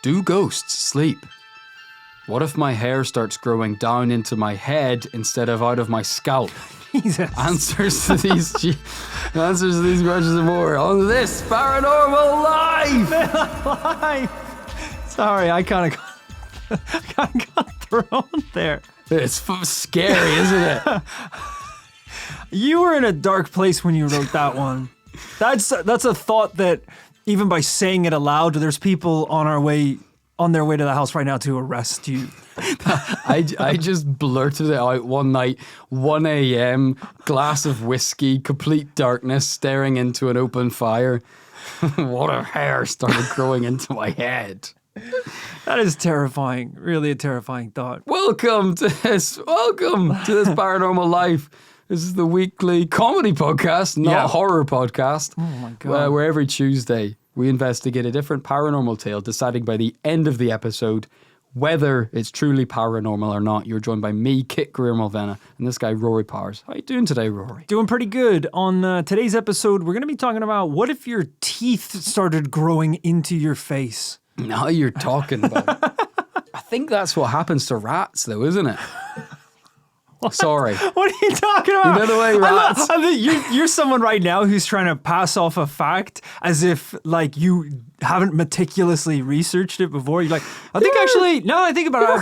Do ghosts sleep? What if my hair starts growing down into my head instead of out of my scalp? Jesus. Answers to these questions and more on this Paranormal Live. Sorry, I kind of got thrown there. It's scary, isn't it? You were in a dark place when you wrote that one. That's a thought that even by saying it aloud, there's people on their way to the house right now to arrest you. I just blurted it out one night, 1 a.m., glass of whiskey, complete darkness, staring into an open fire. What if hair started growing into my head? That is terrifying. Really a terrifying thought. Welcome to this Paranormal Life. This is the weekly comedy podcast, not horror podcast. Oh my God. Where every Tuesday we investigate a different paranormal tale, deciding by the end of the episode whether it's truly paranormal or not. You're joined by me, Kit Mulvenna, and this guy, Rory Powers. How you doing today, Rory? Doing pretty good. On today's episode, we're going to be talking about what if your teeth started growing into your face? Now you're talking about it. I think that's what happens to rats, though, isn't it? Sorry. What are you talking about? You know the way rats... You're someone right now who's trying to pass off a fact as if, like, you haven't meticulously researched it before. You're like, I think actually, now I think about it, I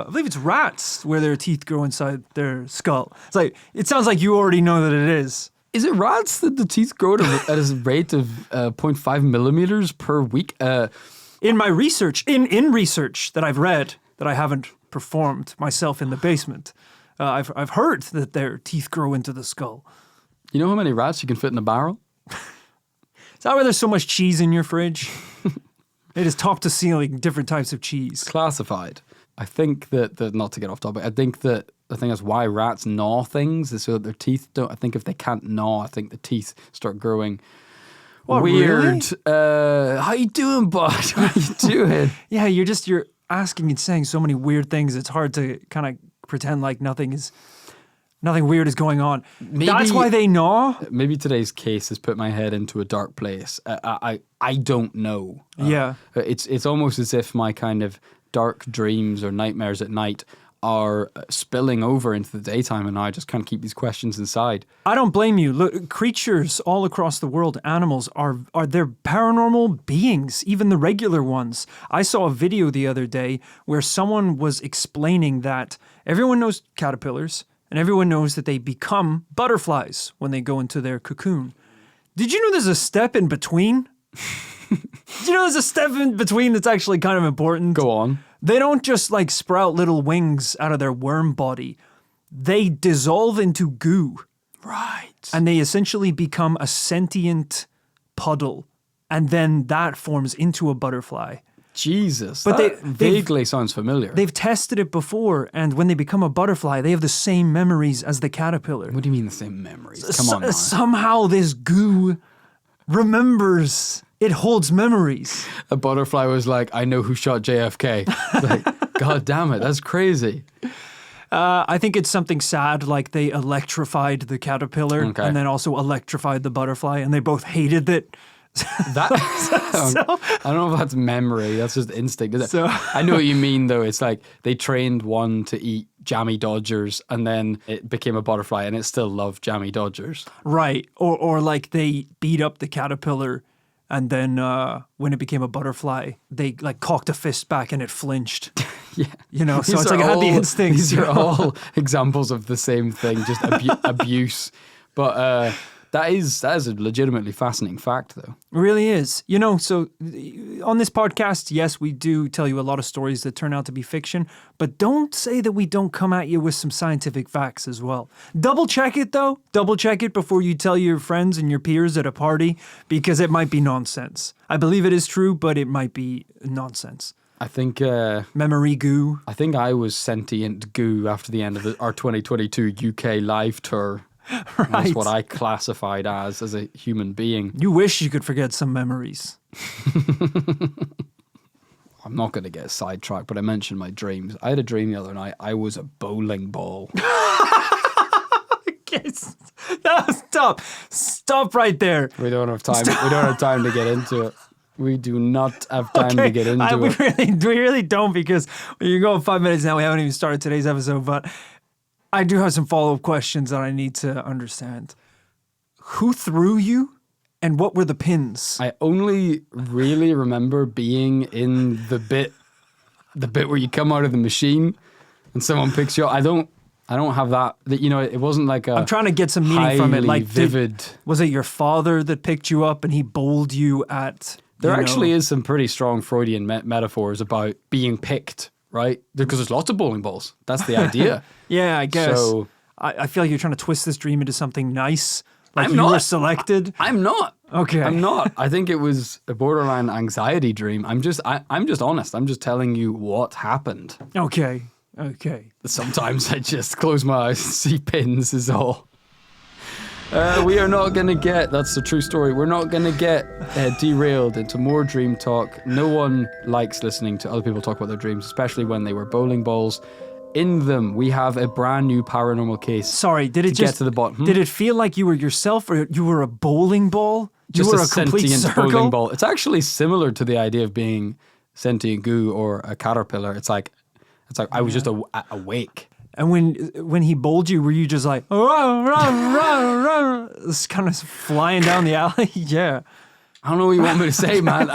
believe it's rats where their teeth grow inside their skull. It's like, it sounds like you already know that it is. Is it rats that the teeth grow at a rate of 0.5 millimeters per week? In my research, in research that I've read, that I haven't performed myself in the basement, I've heard that their teeth grow into the skull. You know how many rats you can fit in a barrel? Is that why there's so much cheese in your fridge? It is top to ceiling, different types of cheese. Classified. I think that not to get off topic, I think that's why rats gnaw things, is so that their teeth don't. I think if they can't gnaw, I think the teeth start growing weird. Really? How you doing, bud? How you doing? Yeah, you're asking and saying so many weird things. It's hard to kind of pretend like nothing weird is going on. Maybe, that's why they gnaw? Maybe today's case has put my head into a dark place. I don't know. Yeah. It's almost as if my kind of dark dreams or nightmares at night are spilling over into the daytime, and I just can't keep these questions inside. I don't blame you. Look, creatures all across the world, animals, are they're paranormal beings, even the regular ones. I saw a video the other day where someone was explaining that everyone knows caterpillars, and everyone knows that they become butterflies when they go into their cocoon. Did you know there's a step in between? Did you know there's a step in between that's actually kind of important? Go on. They don't just like sprout little wings out of their worm body. They dissolve into goo. Right. And they essentially become a sentient puddle. And then that forms into a butterfly. Jesus, but that vaguely sounds familiar. They've tested it before, and when they become a butterfly, they have the same memories as the caterpillar. What do you mean the same memories? Come on now. Somehow this goo remembers. It holds memories. A butterfly was like, I know who shot JFK. Like, God damn it, that's crazy. I think it's something sad, like they electrified the caterpillar and then also electrified the butterfly, and they both hated it. I don't know if that's memory, that's just instinct, is it? I know what you mean, though. It's like they trained one to eat jammy Dodgers, and then it became a butterfly, and it still loved jammy Dodgers. Right, or like they beat up the caterpillar, and then when it became a butterfly, they like cocked a fist back and it flinched. Yeah. You know, so it's like it had the instincts. These are all examples of the same thing, just abuse. But that is a legitimately fascinating fact, though. It really is. You know, so on this podcast, yes, we do tell you a lot of stories that turn out to be fiction, but don't say that we don't come at you with some scientific facts as well. Double check it, though. Double check it before you tell your friends and your peers at a party, because it might be nonsense. I believe it is true, but it might be nonsense. I think... memory goo. I think I was sentient goo after the end of our 2022 UK live tour. Right. That's what I classified as a human being. You wish you could forget some memories. I'm not going to get sidetracked, but I mentioned my dreams. I had a dream the other night. I was a bowling ball. Stop right there. We don't have time. We don't have time to get into it. We do not have time to get into we it. really don't, because you go 5 minutes now. We haven't even started today's episode, but I do have some follow-up questions that I need to understand. Who threw you, and what were the pins? I only really remember being in the bit where you come out of the machine and someone picks you up. I don't have that. You know, it wasn't like a. I'm trying to get some meaning from it. Like, vivid. Was it your father that picked you up and he bowled you at? There actually is some pretty strong Freudian metaphors about being picked, right? Because there's lots of bowling balls. That's the idea. Yeah, I guess. So I feel like you're trying to twist this dream into something nice. Like I'm you not. were selected. I'm not. Okay. I'm not. I think it was a borderline anxiety dream. I'm just honest. I'm just telling you what happened. Okay. Sometimes I just close my eyes and see pins is all. We are not going to get, that's the true story, we're not going to get derailed into more dream talk. No one likes listening to other people talk about their dreams, especially when they were bowling balls. In them, we have a brand new paranormal case. Sorry, did it get to the bottom? Did it feel like you were yourself, or you were a bowling ball? Just you were a complete sentient circle? bowling ball. It's actually similar to the idea of being sentient goo or a caterpillar. It's like I was just awake. And when he bowled you, were you just like, rah, rah, rah, rah, it's kind of flying down the alley? Yeah. I don't know what you want me to say, man.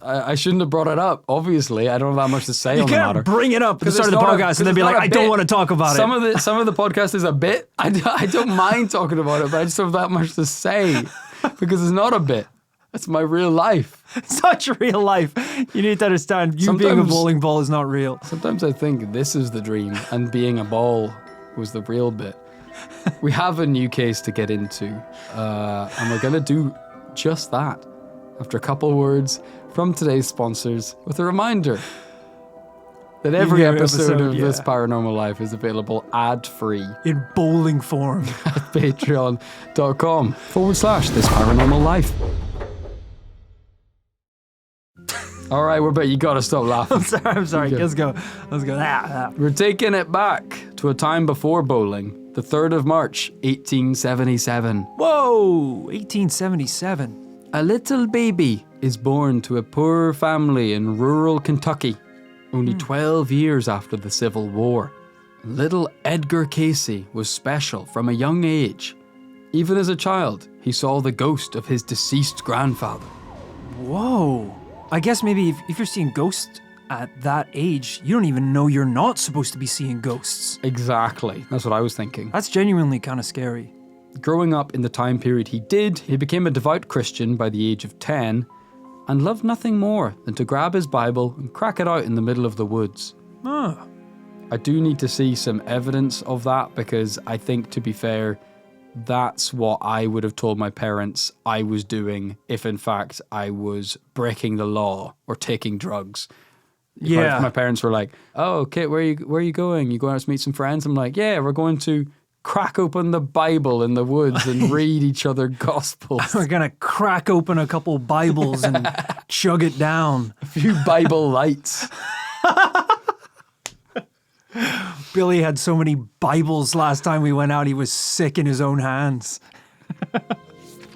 I shouldn't have brought it up. Obviously, I don't have that much to say on the matter. You can't bring it up at the start of the it's not podcast and then be it's like, not a I don't bit. want to talk about it. Some of the podcast is a bit. I don't mind talking about it, but I just don't have that much to say because it's not a bit. It's my real life. It's not your real life. You need to understand, you being a bowling ball is not real. Sometimes I think this is the dream and being a ball was the real bit. We have a new case to get into, and we're going to do just that after a couple words from today's sponsors with a reminder that every episode of This Paranormal Life is available ad-free in bowling form at patreon.com/This Paranormal Life. All right, we're back. You got to stop laughing. I'm sorry. Let's go. We're taking it back to a time before bowling, the 3rd of March, 1877. Whoa, 1877. A little baby is born to a poor family in rural Kentucky, only 12 years after the Civil War. Little Edgar Cayce was special from a young age. Even as a child, he saw the ghost of his deceased grandfather. Whoa. I guess maybe if you're seeing ghosts at that age, you don't even know you're not supposed to be seeing ghosts. Exactly. That's what I was thinking. That's genuinely kind of scary. Growing up in the time period he became a devout Christian by the age of 10 and loved nothing more than to grab his Bible and crack it out in the middle of the woods. Ah. I do need to see some evidence of that because I think, to be fair, that's what I would have told my parents I was doing if, in fact, I was breaking the law or taking drugs. If my parents were like, "Oh, Kit, where are you going? You going out to meet some friends?" I'm like, "Yeah, we're going to crack open the Bible in the woods and read each other Gospels. We're gonna crack open a couple Bibles and chug it down. A few Bible lights." Billy had so many Bibles last time we went out, he was sick in his own hands.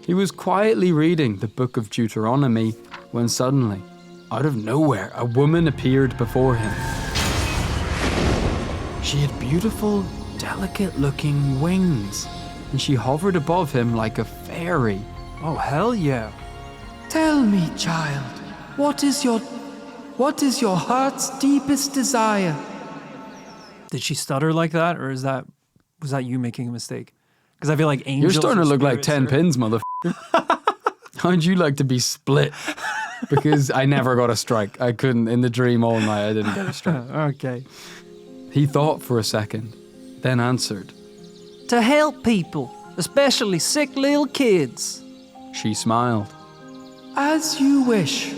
He was quietly reading the book of Deuteronomy when suddenly, out of nowhere, a woman appeared before him. She had beautiful, delicate-looking wings, and she hovered above him like a fairy. Oh, hell yeah. "Tell me, child, what is your heart's deepest desire?" Did she stutter like that, or was that you making a mistake? Because I feel like angels. You're starting to look like 10 are... pins, motherfucker. How'd you like to be split? Because I never got a strike. I couldn't, in the dream all night, I didn't get a strike. Okay. He thought for a second, then answered. To help people, especially sick little kids. She smiled. "As you wish,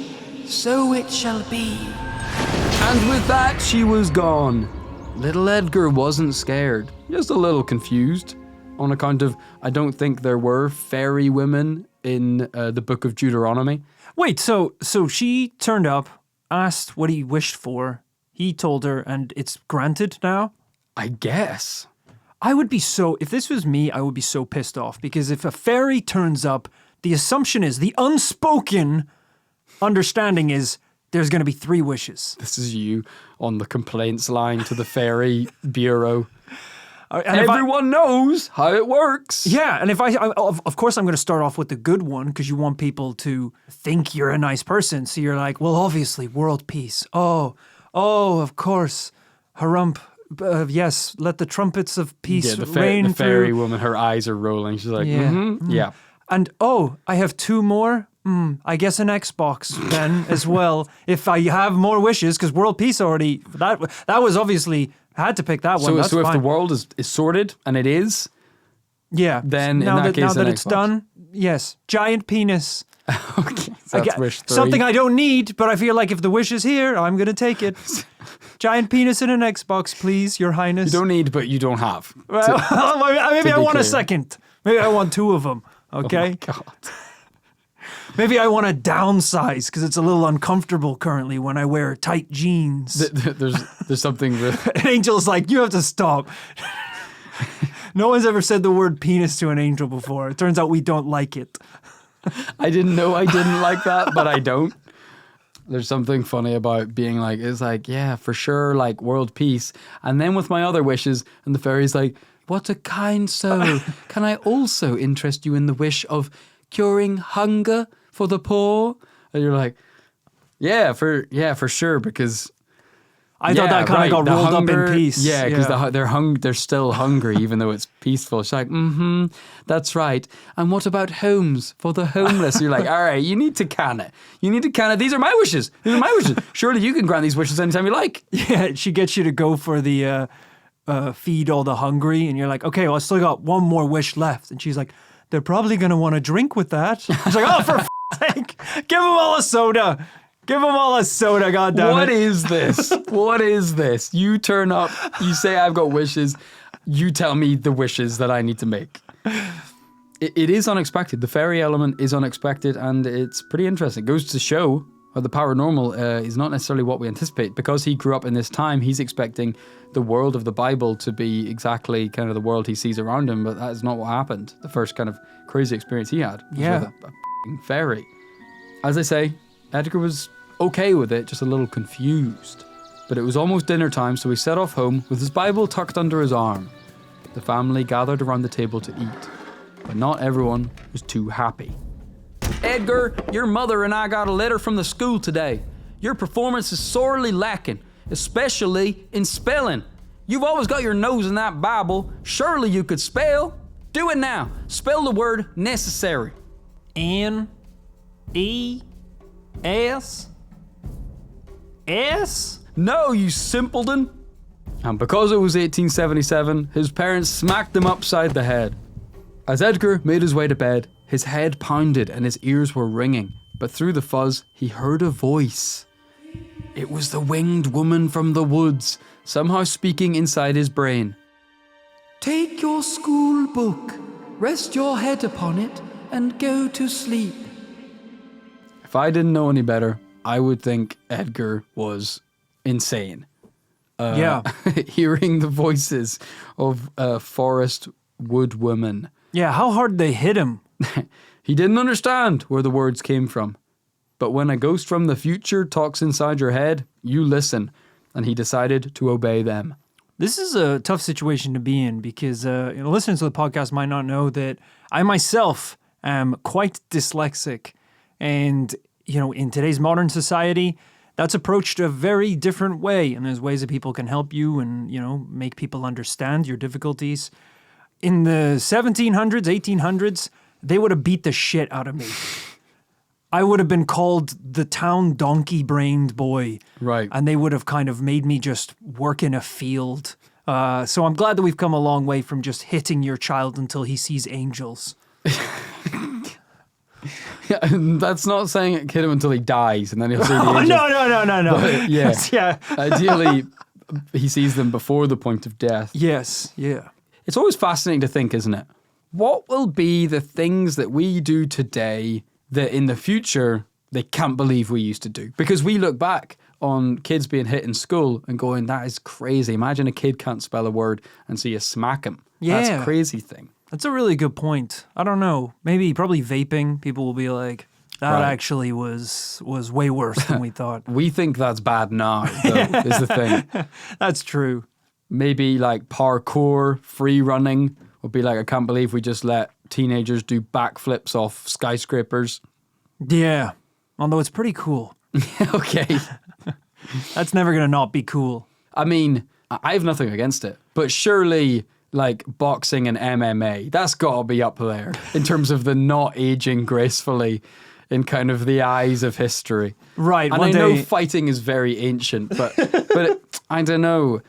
so it shall be." And with that, she was gone. Little Edgar wasn't scared, just a little confused, on account of I don't think there were fairy women in the book of Deuteronomy. Wait, so she turned up, asked what he wished for, he told her, and it's granted now? I guess. If this was me, I would be so pissed off, because if a fairy turns up, the assumption is the unspoken understanding is there's going to be 3 wishes. This is you on the complaints line to the fairy bureau. And Everyone knows how it works. Yeah, and if of course I'm going to start off with the good one because you want people to think you're a nice person. So you're like, well, obviously, world peace. Oh, of course, harump. Yes, let the trumpets of peace rain the fairy through. woman, her eyes are rolling. She's like, Yeah. yeah. And I have 2 more. I guess an Xbox then as well. If I have more wishes, because world peace already that was obviously I had to pick that one. So, That's so if fine. the world is sorted, and it is, Yeah. then in now that case, now that an it's Xbox. done, yes, giant penis. Okay, so that's wish 3. Something I don't need, but I feel like if the wish is here, I'm gonna take it. Giant penis and an Xbox, please, Your Highness. You don't need, but you don't have. Well, maybe I be want a clear. second. Maybe I want 2 of them. Okay. Oh my God. Maybe I want to downsize because it's a little uncomfortable currently when I wear tight jeans. There's something really... An angel's like, you have to stop. No one's ever said the word penis to an angel before. It turns out we don't like it. I didn't know I didn't like that, but I don't. There's something funny about being like, it's like, yeah, for sure, like world peace. And then with my other wishes, and the fairy's like, what a kind soul. Can I also interest you in the wish of curing hunger for the poor? And you're like, yeah, for sure, because I thought that kind of got rolled up in peace. Yeah, because they're still hungry, even though it's peaceful. She's like, that's right. And what about homes for the homeless? You're like, all right, you need to can it. These are my wishes. Surely you can grant these wishes anytime you like. Yeah, she gets you to go for the feed all the hungry, and you're like, okay, well, I still got 1 more wish left. And she's like, they're probably going to want to drink with that. I was like, oh, for sake, give them all a soda. Give them all a soda, goddammit. What is this? What is this? You turn up, you say I've got wishes, you tell me the wishes that I need to make. It is unexpected. The fairy element is unexpected, and it's pretty interesting. It goes to show how the paranormal is not necessarily what we anticipate. Because he grew up in this time, he's expecting the world of the Bible to be exactly kind of the world he sees around him, but that is not what happened. The first kind of crazy experience he had was with a f***ing fairy. As I say, Edgar was okay with it, just a little confused. But it was almost dinner time, so he set off home with his Bible tucked under his arm. The family gathered around the table to eat, but not everyone was too happy. Edgar, your mother and I got a letter from the school today. Your performance is sorely lacking, especially in spelling. You've always got your nose in that Bible. Surely you could spell. Do it now. Spell the word necessary. N-E-S-S? No, you simpleton. And because it was 1877, his parents smacked him upside the head. As Edgar made his way to bed, his head pounded and his ears were ringing, but through the fuzz, he heard a voice. It was the winged woman from the woods, somehow speaking inside his brain. Take your school book, rest your head upon it, and go to sleep. If I didn't know any better, I would think Edgar was insane. Hearing the voices of a forest wood woman. Yeah, how hard they hit him. He didn't understand where the words came from. But when a ghost from the future talks inside your head, you listen. And he decided to obey them. This is a tough situation to be in because listeners to the podcast might not know that I myself am quite dyslexic. And, in today's modern society, that's approached a very different way. And there's ways that people can help you and, make people understand your difficulties. In the 1700s, 1800s, they would have beat the shit out of me. I would have been called the town donkey-brained boy. Right. And they would have kind of made me just work in a field. So I'm glad that we've come a long way from just hitting your child until he sees angels. Yeah, that's not saying hit him until he dies and then he'll see the angels. No. But, yeah. Yeah. Ideally, he sees them before the point of death. Yes, yeah. It's always fascinating to think, isn't it? What will be the things that we do today that in the future they can't believe we used to do? Because we look back on kids being hit in school and going, that is crazy. Imagine a kid can't spell a word and so you smack him. Yeah. That's a crazy thing. That's a really good point. I don't know. Maybe probably vaping. People will be like, That actually was way worse than we thought. We think that's bad now, though, is the thing. That's true. Maybe like parkour, free running would be like, I can't believe we just let teenagers do backflips off skyscrapers. Yeah, although it's pretty cool. Okay. That's never going to not be cool. I mean, I have nothing against it, but surely like boxing and MMA, that's got to be up there in terms of the not aging gracefully in kind of the eyes of history. Right. And I know fighting is very ancient, but I don't know.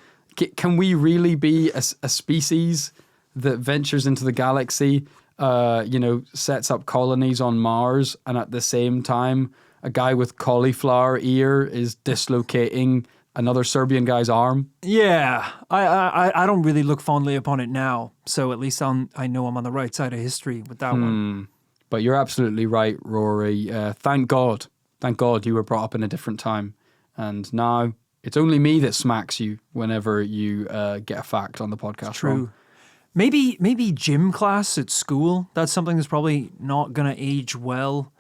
Can we really be a species that ventures into the galaxy, sets up colonies on Mars, and at the same time, a guy with cauliflower ear is dislocating another Serbian guy's arm? Yeah, I don't really look fondly upon it now, so at least I know I'm on the right side of history with that one. But you're absolutely right, Rory. Thank God you were brought up in a different time. And now it's only me that smacks you whenever you get a fact on the podcast. True. Wrong. Maybe gym class at school. That's something that's probably not going to age well,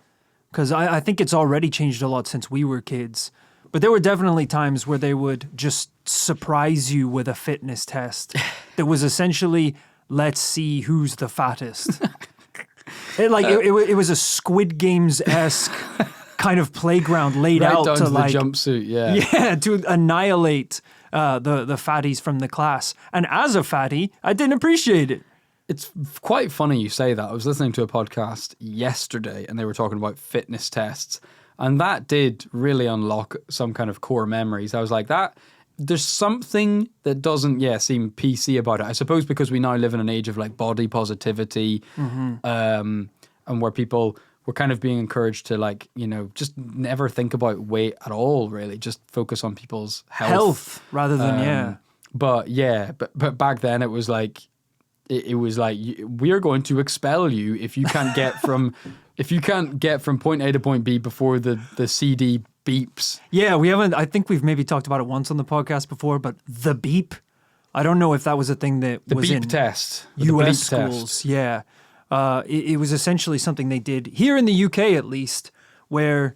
because I think it's already changed a lot since we were kids. But there were definitely times where they would just surprise you with a fitness test that was essentially, let's see who's the fattest. It was a Squid Games-esque kind of playground laid right out down to the like jumpsuit, yeah, to annihilate the fatties from the class. And as a fatty, I didn't appreciate it. It's quite funny you say that. I was listening to a podcast yesterday and they were talking about fitness tests. And that did really unlock some kind of core memories. I was like, there's something that doesn't, seem PC about it. I suppose because we now live in an age of like body positivity, and where people were kind of being encouraged to like, just never think about weight at all, really. Just focus on people's health. Rather than, But back then it was like, we're going to expel you if you can't get from point A to point B before the CD beeps. Yeah, I think we've maybe talked about it once on the podcast before, but the beep, I don't know if that was a thing that was in test. US schools. Yeah. It was essentially something they did here in the UK at least, where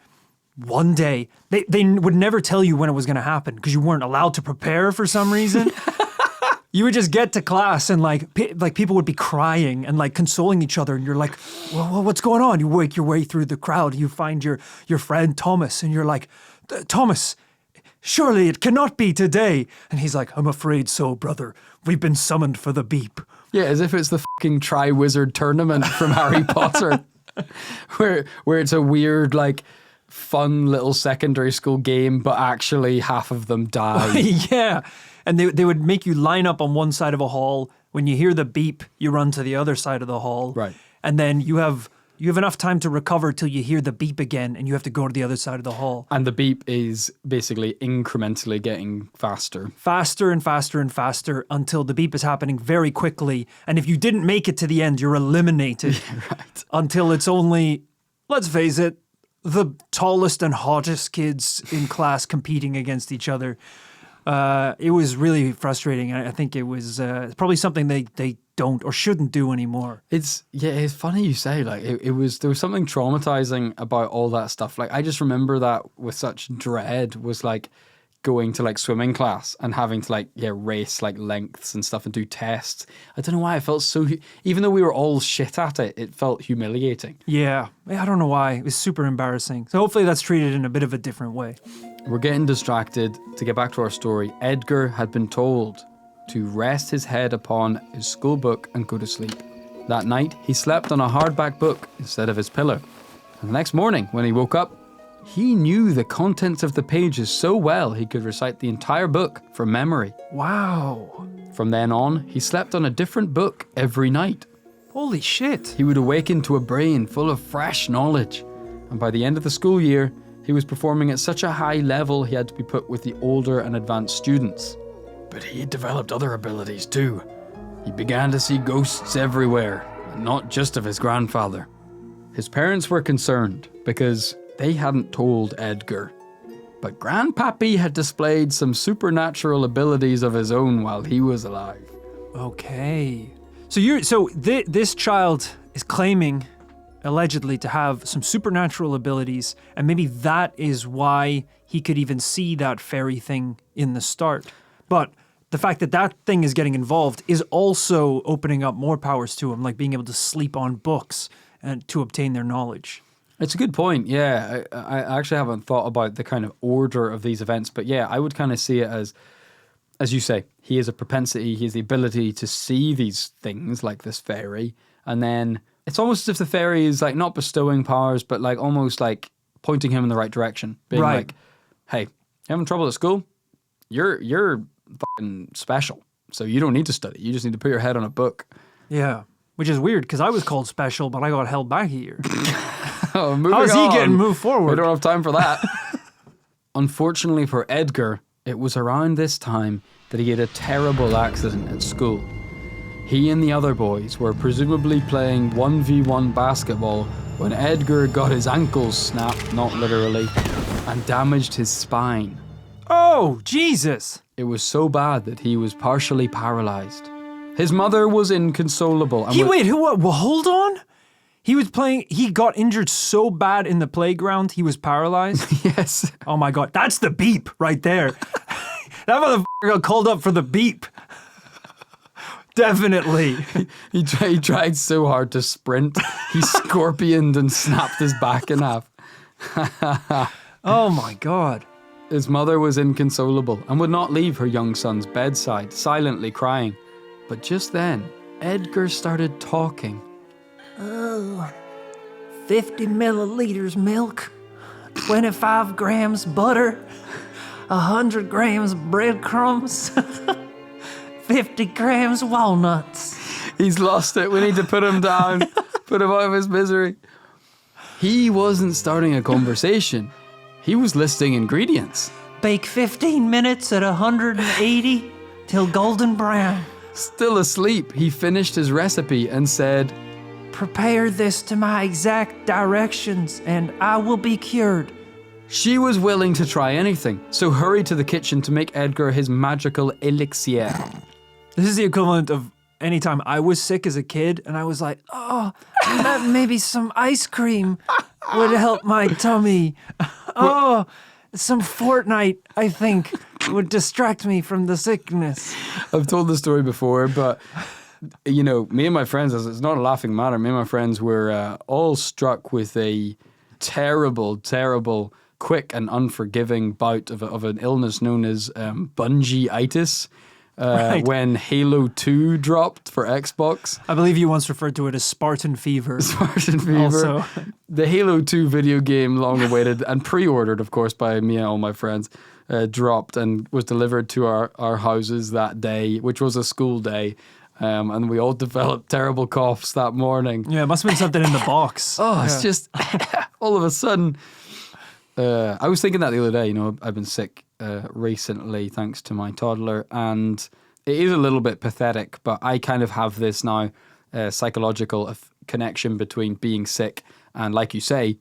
one day they would never tell you when it was going to happen because you weren't allowed to prepare for some reason. You would just get to class and like people would be crying and like consoling each other, and you're like, well, what's going on? You work your way through the crowd. You find your friend Thomas, and you're like, Thomas, surely it cannot be today. And he's like, I'm afraid so, brother. We've been summoned for the beep. Yeah, as if it's the fucking Tri-Wizard tournament from Harry Potter, where it's a weird like fun little secondary school game, but actually half of them die. Yeah. And they would make you line up on one side of a hall. When you hear the beep, you run to the other side of the hall. Right. And then you have enough time to recover till you hear the beep again, and you have to go to the other side of the hall. And the beep is basically incrementally getting faster. Faster and faster and faster until the beep is happening very quickly. And if you didn't make it to the end, you're eliminated. Right. Until it's only, let's face it, the tallest and hottest kids in class competing against each other. It was really frustrating. I think it was probably something they don't or shouldn't do anymore. It's funny you say, like there was something traumatizing about all that stuff. Like I just remember that with such dread, was like going to like swimming class and having to like race like lengths and stuff and do tests. I don't know why I felt so, even though we were all shit at it, it felt humiliating. Yeah, I don't know why. It was super embarrassing. So hopefully that's treated in a bit of a different way. We're getting distracted. To get back to our story, Edgar had been told to rest his head upon his school book and go to sleep. That night, he slept on a hardback book instead of his pillow. And the next morning, when he woke up, he knew the contents of the pages so well he could recite the entire book from memory. Wow. From then on, he slept on a different book every night. Holy shit. He would awaken to a brain full of fresh knowledge. And by the end of the school year, he was performing at such a high level he had to be put with the older and advanced students. But he had developed other abilities too. He began to see ghosts everywhere, and not just of his grandfather. His parents were concerned because they hadn't told Edgar. But Grandpappy had displayed some supernatural abilities of his own while he was alive. Okay. So this child is claiming allegedly to have some supernatural abilities, and maybe that is why he could even see that fairy thing in the start. But the fact that that thing is getting involved is also opening up more powers to him, like being able to sleep on books and to obtain their knowledge. It's a good point, yeah. I actually haven't thought about the kind of order of these events, but yeah, I would kind of see it as you say, he has a propensity, he has the ability to see these things like this fairy, and then it's almost as if the fairy is like not bestowing powers, but like almost like pointing him in the right direction, being like, hey, you having trouble at school? You're fucking special, so you don't need to study, you just need to put your head on a book. Yeah, which is weird, because I was called special, but I got held back a year. How is he getting moved forward? We don't have time for that. Unfortunately for Edgar, it was around this time that he had a terrible accident at school. He and the other boys were presumably playing 1v1 basketball when Edgar got his ankles snapped, not literally, and damaged his spine. Oh, Jesus! It was so bad that he was partially paralyzed. His mother was inconsolable. And Hold on? He got injured so bad in the playground, he was paralyzed? Yes. Oh my God, that's the beep right there. That motherfucker got called up for the beep. Definitely. He tried so hard to sprint, he scorpioned and snapped his back in half. Oh my God. His mother was inconsolable and would not leave her young son's bedside, silently crying. But just then, Edgar started talking. 50 milliliters milk, 25 grams butter, 100 grams breadcrumbs, 50 grams walnuts. He's lost it. We need to put him down, put him out of his misery. He wasn't starting a conversation. He was listing ingredients. Bake 15 minutes at 180 till golden brown. Still asleep, he finished his recipe and said, "Prepare this to my exact directions and I will be cured." She was willing to try anything, so hurried to the kitchen to make Edgar his magical elixir. This is the equivalent of any time I was sick as a kid and I was like, oh, maybe some ice cream would help my tummy. Oh, some Fortnite, I think, would distract me from the sickness. I've told the story before, but you know, me and my friends, it's not a laughing matter, me and my friends were all struck with a terrible, terrible, quick and unforgiving bout of an illness known as bungee-itis. When Halo 2 dropped for Xbox. I believe you once referred to it as Spartan Fever. Spartan Fever. Also. The Halo 2 video game, long awaited and pre-ordered, of course, by me and all my friends, dropped and was delivered to our houses that day, which was a school day. And we all developed terrible coughs that morning. Yeah, it must have been something in the box. It's just all of a sudden. I was thinking that the other day, you know, I've been sick recently thanks to my toddler, and it is a little bit pathetic, but I kind of have this now psychological connection between being sick and, like you say,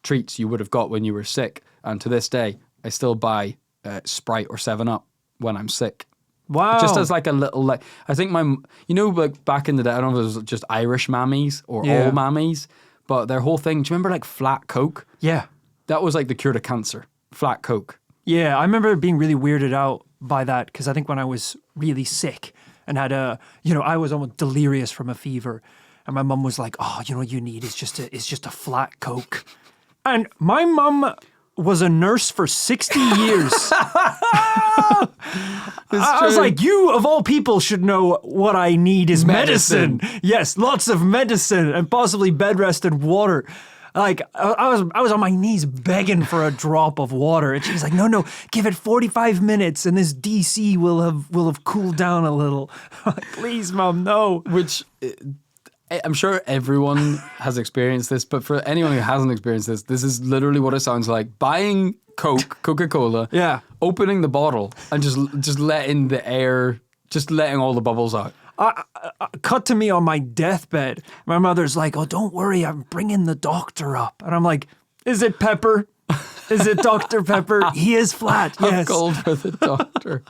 treats you would have got when you were sick. And to this day, I still buy Sprite or 7-Up when I'm sick. Wow. Just as like a little, like, I think like back in the day, I don't know if it was just Irish mammies or all mammies, but their whole thing, do you remember like flat Coke? Yeah. That was like the cure to cancer, flat Coke. Yeah, I remember being really weirded out by that because I think when I was really sick and had I was almost delirious from a fever, and my mum was like, "Oh, you know what you need is just a flat Coke," and my mum was a nurse for 60 years. I was like, you of all people should know what I need is medicine. Yes, lots of medicine and possibly bed rest and water. Like, I was on my knees begging for a drop of water, and she's like, no, give it 45 minutes and this DC will have cooled down a little. I'm like, please, Mom, no. Which I'm sure everyone has experienced this, but for anyone who hasn't experienced this, this is literally what it sounds like. Buying Coca-Cola, opening the bottle and just letting the air, just letting all the bubbles out. Cut to me on my deathbed. My mother's like, "Oh, don't worry, I'm bringing the doctor up." And I'm like, "Is it Pepper? Is it Dr. Pepper? He is flat, yes." I'm cold for the doctor.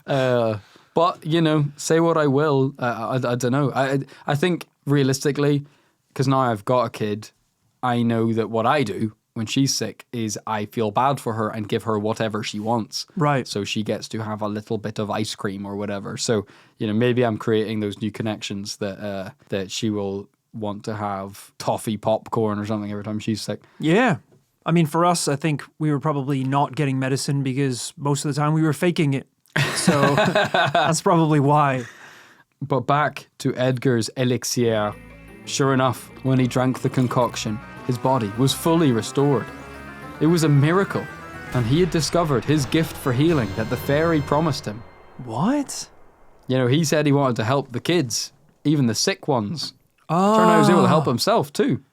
But, you know, say what I will, I don't know. I think realistically, because now I've got a kid, I know that what I do when she's sick is I feel bad for her and give her whatever she wants. Right. So she gets to have a little bit of ice cream or whatever. So, maybe I'm creating those new connections that she will want to have toffee popcorn or something every time she's sick. Yeah. I mean, for us, I think we were probably not getting medicine because most of the time we were faking it. So that's probably why. But back to Edgar's elixir. Sure enough, when he drank the concoction, his body was fully restored. It was a miracle, and he had discovered his gift for healing that the fairy promised him. What? He said he wanted to help the kids, even the sick ones. Turned out he was able to help himself too.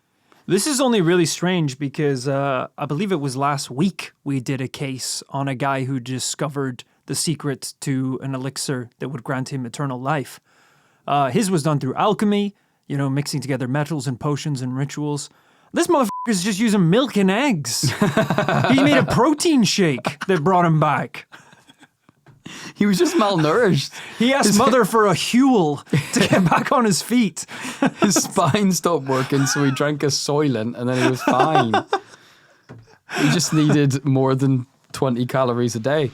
This is only really strange because I believe it was last week we did a case on a guy who discovered the secret to an elixir that would grant him eternal life. His was done through alchemy, mixing together metals and potions and rituals. This motherfucker's just using milk and eggs. He made a protein shake that brought him back. He was just malnourished. He asked mother for a Huel to get back on his feet. His spine stopped working, so he drank a Soylent, and then he was fine. He just needed more than 20 calories a day.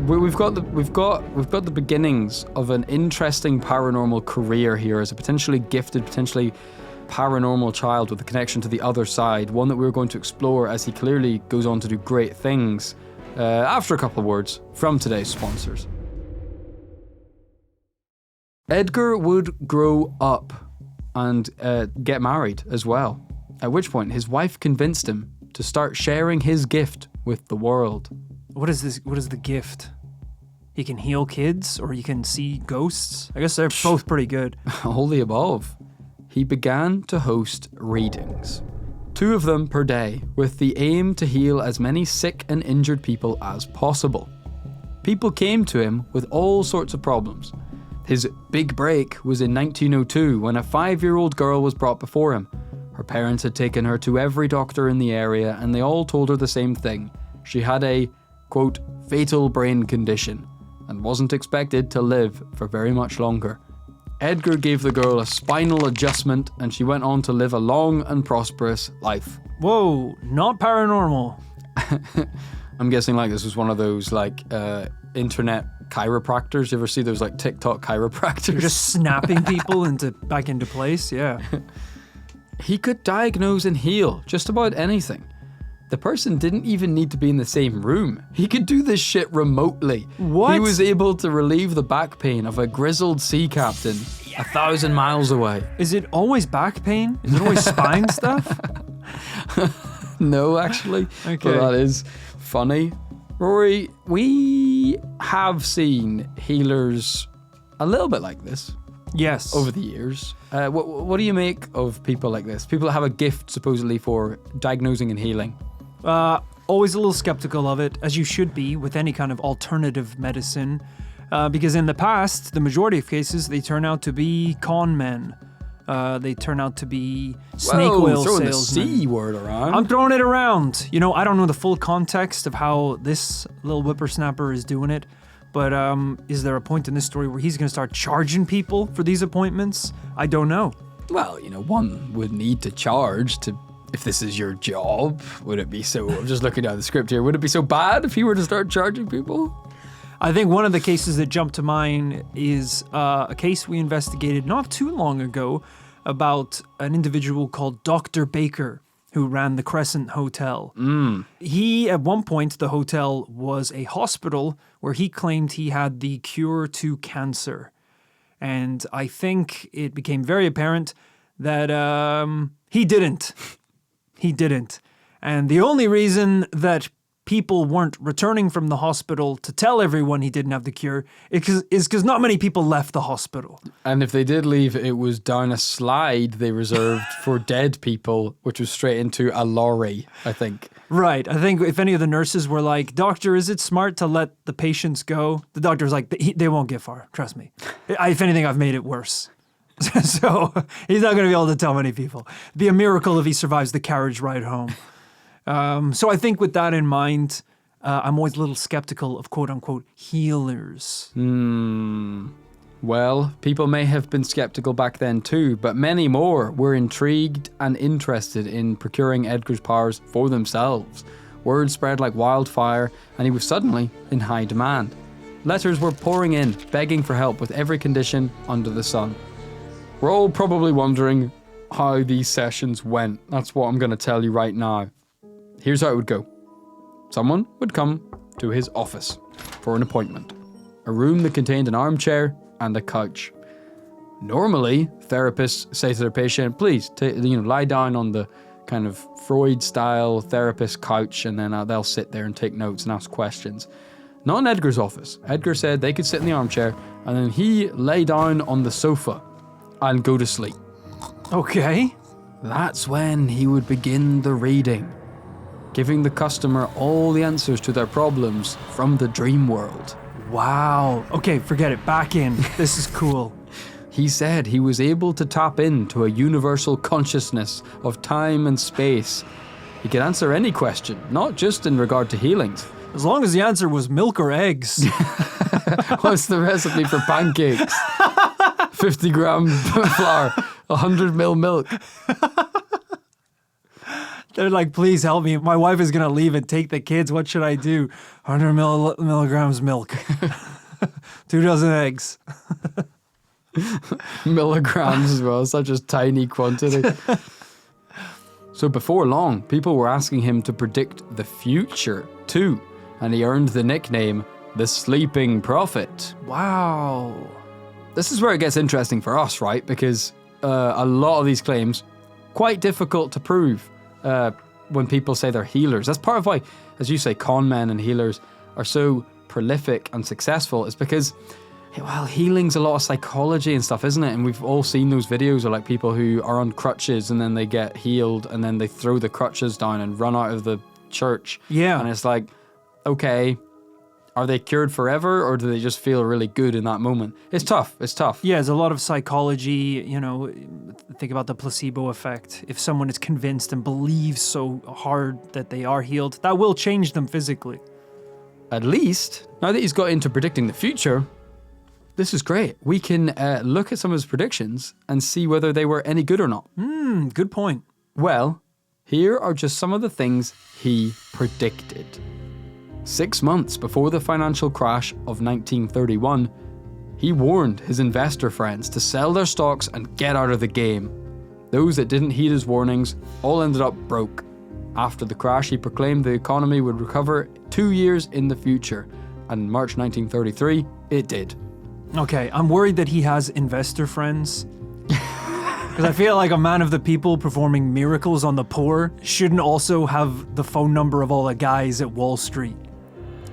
We've got the beginnings of an interesting paranormal career here as a potentially gifted, potentially paranormal child with a connection to the other side, one that we're going to explore as he clearly goes on to do great things. After a couple of words from today's sponsors. Edgar would grow up and get married as well, at which point his wife convinced him to start sharing his gift with the world. What is this? What is the gift? He can heal kids, or he can see ghosts? I guess they're both pretty good. All the above. He began to host readings. 2 of them per day, with the aim to heal as many sick and injured people as possible. People came to him with all sorts of problems. His big break was in 1902 when a 5-year-old girl was brought before him. Her parents had taken her to every doctor in the area and they all told her the same thing. She had a, quote, fatal brain condition and wasn't expected to live for very much longer. Edgar gave the girl a spinal adjustment and she went on to live a long and prosperous life. Whoa, not paranormal. I'm guessing this was one of those internet chiropractors. You ever see those TikTok chiropractors? You're just snapping people back into place, yeah. He could diagnose and heal just about anything. The person didn't even need to be in the same room. He could do this shit remotely. What? He was able to relieve the back pain of a grizzled sea captain 1,000 miles away. Is it always back pain? Is it always spine stuff? No, actually. Okay. But that is funny. Rory, we have seen healers a little bit like this. Yes. Over the years. What do you make of people like this? People that have a gift, supposedly, for diagnosing and healing. Always a little skeptical of it, as you should be with any kind of alternative medicine. Because in the past, the majority of cases, they turn out to be con men. They turn out to be snake oil throwing salesmen. the C word around. I'm throwing it around. I don't know the full context of how this little whippersnapper is doing it. But is there a point in this story where he's going to start charging people for these appointments? I don't know. Well, one would need to charge to, if this is your job. Would it be so, I'm just looking down the script here, would it be so bad if he were to start charging people? I think one of the cases that jumped to mind is a case we investigated not too long ago about an individual called Dr. Baker, who ran the Crescent Hotel. He, at one point, the hotel was a hospital where he claimed he had the cure to cancer. And I think it became very apparent that he didn't. He didn't. And the only reason that people weren't returning from the hospital to tell everyone he didn't have the cure is because not many people left the hospital. And if they did leave, it was down a slide they reserved for dead people, which was straight into a lorry, I think. Right. I think if any of the nurses were like, "Doctor, is it smart to let the patients go?" The doctor was like, "They won't get far. Trust me. If anything, I've made it worse." So he's not going to be able to tell many people. It'd be a miracle if he survives the carriage ride home. So I think with that in mind, I'm always a little skeptical of quote-unquote healers. Well, people may have been skeptical back then too, but many more were intrigued and interested in procuring Edgar's powers for themselves. Word spread like wildfire, and he was suddenly in high demand. Letters were pouring in, begging for help with every condition under the sun. We're all probably wondering how these sessions went. That's what I'm going to tell you right now. Here's how it would go. Someone would come to his office for an appointment. A room that contained an armchair and a couch. Normally, therapists say to their patient, please, lie down on the kind of Freud-style therapist couch, and then they'll sit there and take notes and ask questions. Not in Edgar's office. Edgar said they could sit in the armchair, and then he lay down on the sofa and go to sleep. Okay. That's when he would begin the reading, giving the customer all the answers to their problems from the dream world. Wow. Okay, forget it. Back in. This is cool. He said he was able to tap into a universal consciousness of time and space. He could answer any question, not just in regard to healings. As long as the answer was milk or eggs. What's the recipe for pancakes? 50 gram flour, 100 ml milk. They're like, please help me. My wife is going to leave and take the kids. What should I do? 100 milligrams milk. 2 dozen eggs. Milligrams as well, such a tiny quantity. So before long, people were asking him to predict the future too, and he earned the nickname the Sleeping Prophet. Wow. This is where it gets interesting for us, right? Because a lot of these claims, quite difficult to prove when people say they're healers. That's part of why, as you say, con men and healers are so prolific and successful, is because, well, healing's a lot of psychology and stuff, isn't it? And we've all seen those videos of like people who are on crutches and then they get healed and then they throw the crutches down and run out of the church. Yeah. And it's like, okay, are they cured forever or do they just feel really good in that moment? It's tough. It's tough. Yeah, there's a lot of psychology, think about the placebo effect. If someone is convinced and believes so hard that they are healed, that will change them physically. At least, now that he's got into predicting the future, this is great. We can look at some of his predictions and see whether they were any good or not. Good point. Well, here are just some of the things he predicted. 6 months before the financial crash of 1931, he warned his investor friends to sell their stocks and get out of the game. Those that didn't heed his warnings all ended up broke. After the crash, he proclaimed the economy would recover 2 years in the future, and in March 1933, it did. Okay, I'm worried that he has investor friends. Because I feel like a man of the people performing miracles on the poor shouldn't also have the phone number of all the guys at Wall Street.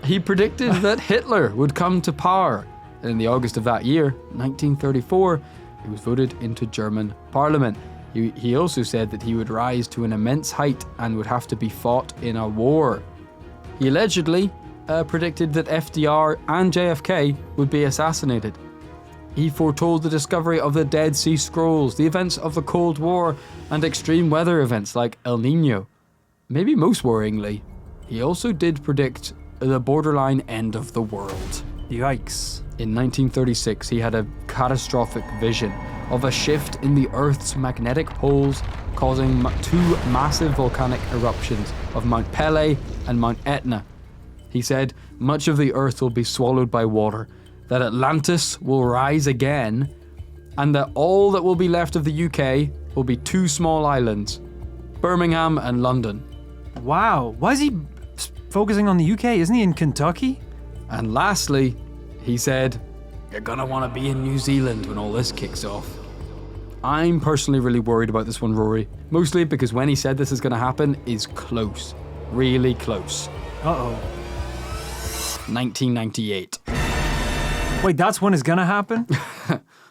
He predicted that Hitler would come to power. And in the August of that year, 1934, he was voted into German parliament. He also said that he would rise to an immense height and would have to be fought in a war. He allegedly predicted that FDR and JFK would be assassinated. He foretold the discovery of the Dead Sea Scrolls, the events of the Cold War, and extreme weather events like El Nino. Maybe most worryingly, he also did predict the borderline end of the world. Yikes. In 1936, he had a catastrophic vision of a shift in the Earth's magnetic poles, causing 2 massive volcanic eruptions of Mount Pelée and Mount Etna. He said much of the Earth will be swallowed by water, that Atlantis will rise again, and that all that will be left of the UK will be 2 small islands, Birmingham and London. Wow. Why is he focusing on the UK? Isn't he in Kentucky? And lastly, he said, you're gonna want to be in New Zealand when all this kicks off. I'm personally really worried about this one, Rory. Mostly because when he said this is gonna happen is close. Really close. Uh-oh. 1998. Wait, that's when it's gonna happen?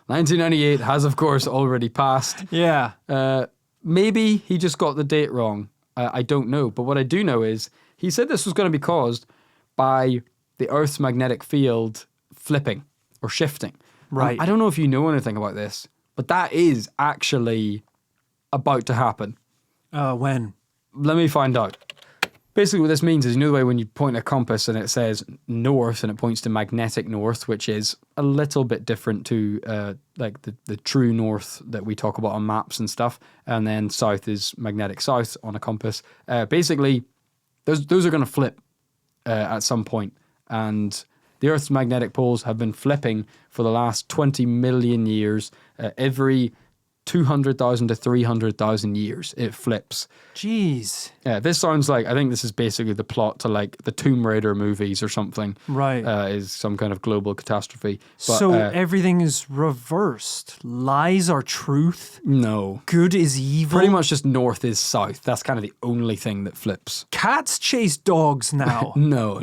1998 has, of course, already passed. Yeah. Maybe he just got the date wrong. I don't know. But what I do know is he said this was going to be caused by the Earth's magnetic field flipping or shifting. Right. I don't know if you know anything about this, but that is actually about to happen. When? Let me find out. Basically, what this means is, you know the way when you point a compass and it says north and it points to magnetic north, which is a little bit different to like the true north that we talk about on maps and stuff, and then south is magnetic south on a compass. Basically, those are going to flip at some point, and the Earth's magnetic poles have been flipping for the last 20 million years. Every 200,000 to 300,000 years, it flips. Jeez. Yeah, this sounds like, I think this is basically the plot to like the Tomb Raider movies or something. Right. Is some kind of global catastrophe. But, so everything is reversed. Lies are truth. No. Good is evil. Pretty much just north is south. That's kind of the only thing that flips. Cats chase dogs now. No.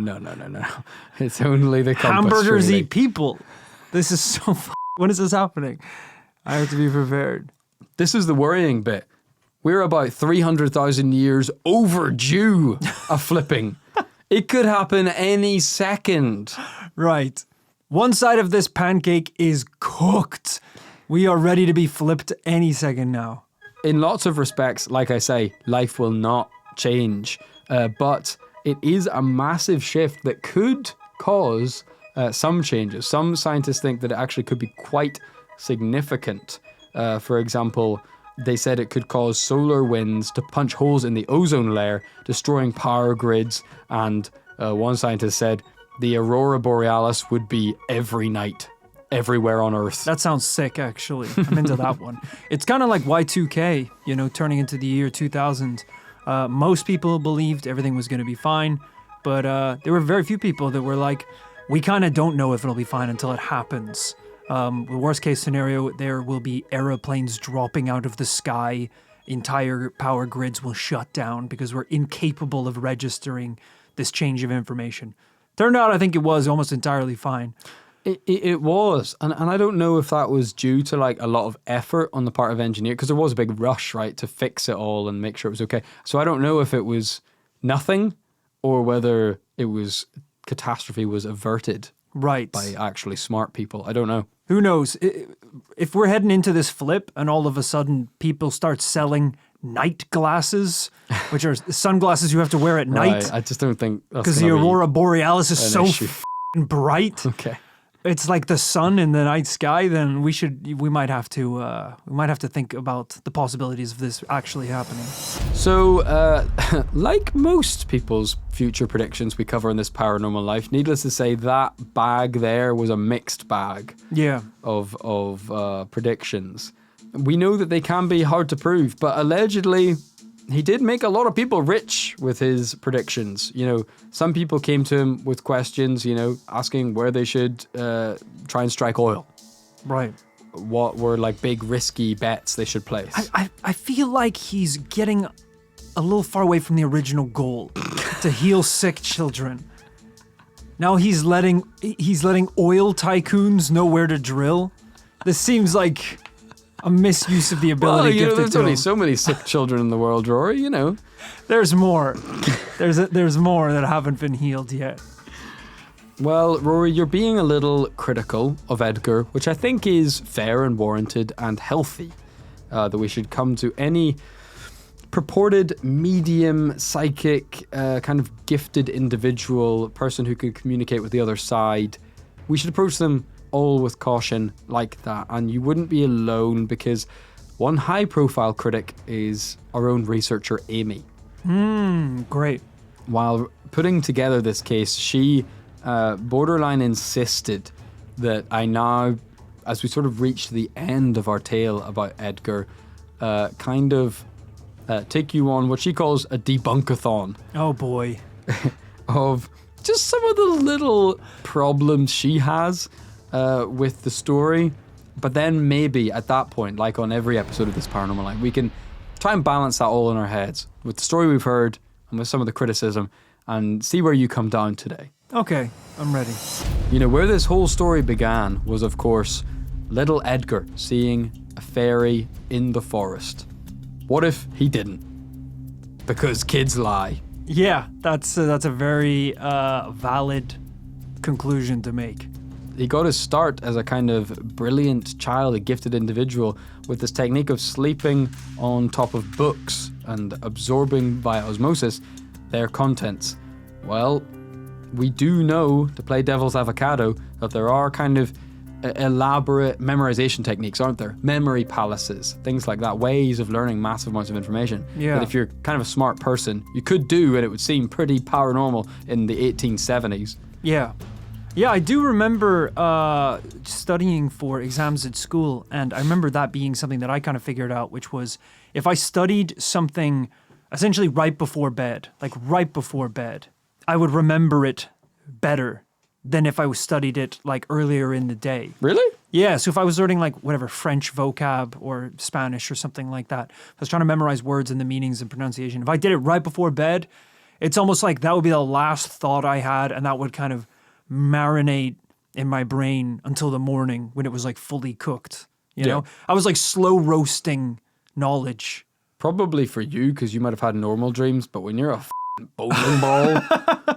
It's only the compass. Hamburgers really. eat people. This is so when is this happening? I have to be prepared. This is the worrying bit. We're about 300,000 years overdue a flipping. It could happen any second. Right. One side of this pancake is cooked. We are ready to be flipped any second now. In lots of respects, like I say, life will not change. But it is a massive shift that could cause some changes. Some scientists think that it actually could be quite significant. For example, they said it could cause solar winds to punch holes in the ozone layer, destroying power grids, and one scientist said the aurora borealis would be every night, everywhere on Earth. That sounds sick, actually. I'm into that one. It's kind of like Y2K, turning into the year 2000. Most people believed everything was going to be fine, but there were very few people that were like, we kind of don't know if it'll be fine until it happens. The worst case scenario, there will be aeroplanes dropping out of the sky. Entire power grids will shut down because we're incapable of registering this change of information. Turned out, I think it was almost entirely fine. It was. And I don't know if that was due to like a lot of effort on the part of engineers, because there was a big rush, right, to fix it all and make sure it was okay. So I don't know if it was nothing or whether it was catastrophe was averted. Right. By actually smart people. I don't know. Who knows? If we're heading into this flip and all of a sudden people start selling night glasses, which are sunglasses you have to wear at night. Right. I just don't think that's because the aurora borealis is so bright. Okay. It's like the sun in the night sky. Then we might have to think about the possibilities of this actually happening. So, like most people's future predictions we cover in this Paranormal Life, needless to say, that bag there was a mixed bag. Yeah. Of predictions. We know that they can be hard to prove, but allegedly, he did make a lot of people rich with his predictions. Some people came to him with questions, asking where they should try and strike oil. Right. What were like big risky bets they should place. I feel like he's getting a little far away from the original goal to heal sick children. Now he's letting oil tycoons know where to drill. This seems like a misuse of the ability gifted there's to only him. so many sick children in the world, Rory, There's more. There's more that haven't been healed yet. Well, Rory, you're being a little critical of Edgar, which I think is fair and warranted and healthy. That we should come to any purported medium, psychic, kind of gifted individual, person who can communicate with the other side. We should approach them all with caution like that, and you wouldn't be alone because one high-profile critic is our own researcher, Amy. Great. While putting together this case, she borderline insisted that I now, as we sort of reach the end of our tale about Edgar, kind of take you on what she calls a debunkathon. Oh boy. Of just some of the little problems she has with the story, but then maybe at that point, like on every episode of this Paranormal Life, we can try and balance that all in our heads with the story we've heard and with some of the criticism and see where you come down today. Okay, I'm ready. Where this whole story began was, of course, little Edgar seeing a fairy in the forest. What if he didn't? Because kids lie. Yeah, that's a very valid conclusion to make. He got his start as a kind of brilliant child, a gifted individual, with this technique of sleeping on top of books and absorbing by osmosis their contents? Well, we do know, to play devil's avocado, that there are kind of elaborate memorization techniques, aren't there? Memory palaces, things like that, ways of learning massive amounts of information. Yeah. That if you're kind of a smart person, you could do, and it would seem pretty paranormal in the 1870s. Yeah. Yeah, I do remember studying for exams at school, and I remember that being something that I kind of figured out, which was if I studied something essentially right before bed, I would remember it better than if I studied it like earlier in the day. Really? Yeah, so if I was learning like whatever French vocab or Spanish or something like that, I was trying to memorize words and the meanings and pronunciation. If I did it right before bed, it's almost like that would be the last thought I had, and that would kind of marinate in my brain until the morning when it was like fully cooked. You know, I was like slow roasting knowledge. Probably for you, because you might have had normal dreams, but when you're a bowling ball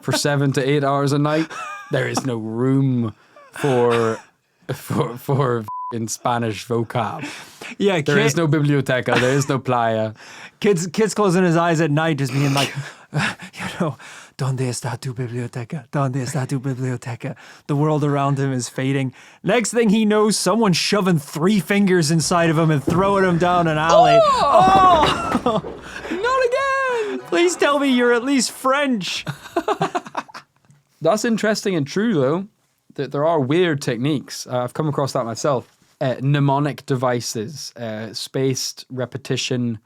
for 7 to 8 hours a night, there is no room for Spanish vocab. Yeah, there is no biblioteca, there is no playa. Kids closing his eyes at night, just being like, ¿Dónde está tu biblioteca? ¿Dónde está tu biblioteca? The world around him is fading. Next thing he knows, someone's shoving 3 fingers inside of him and throwing him down an alley. Oh! Not again! Please tell me you're at least French. That's interesting and true, though, that there are weird techniques. I've come across that myself. Mnemonic devices, spaced repetition,